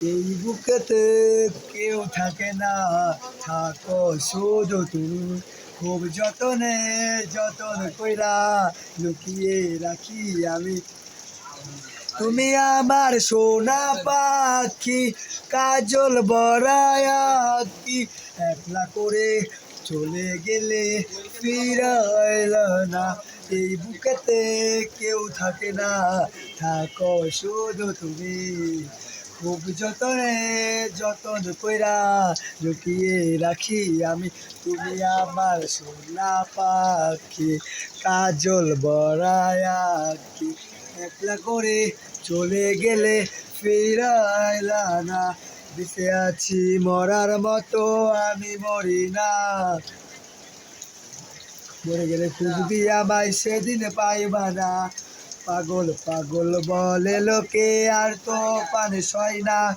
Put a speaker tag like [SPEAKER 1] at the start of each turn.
[SPEAKER 1] এই বুকেতে কেউ থাকে না, থাকো শুধু তুমি। খুব যতনে যতন কইরা লুকিয়ে রাখি আমি। তুমি আমার সোনা পাখি, কাজল বরায় আঁখি। একলা করে চলে গেলে ফিরাইলা না। এই বুকেতে কেউ থাকে না, থাকো শুধু তুমি। খুব যতনে যতন কইরা লুকিয়ে রাখি আমি। তুমি আমার সোনা পাখি, কাজল বরায় আঁখি। একলা করে চলে গেলে ফিরাইলা না। বেঁচে আছি মরার মতো, আমি মরি না। মরে গেলে খুঁজবি আমায়, সেদিন পাইবা না। পাগল পাগল বলে লোকে, আর তো পানে সয় না।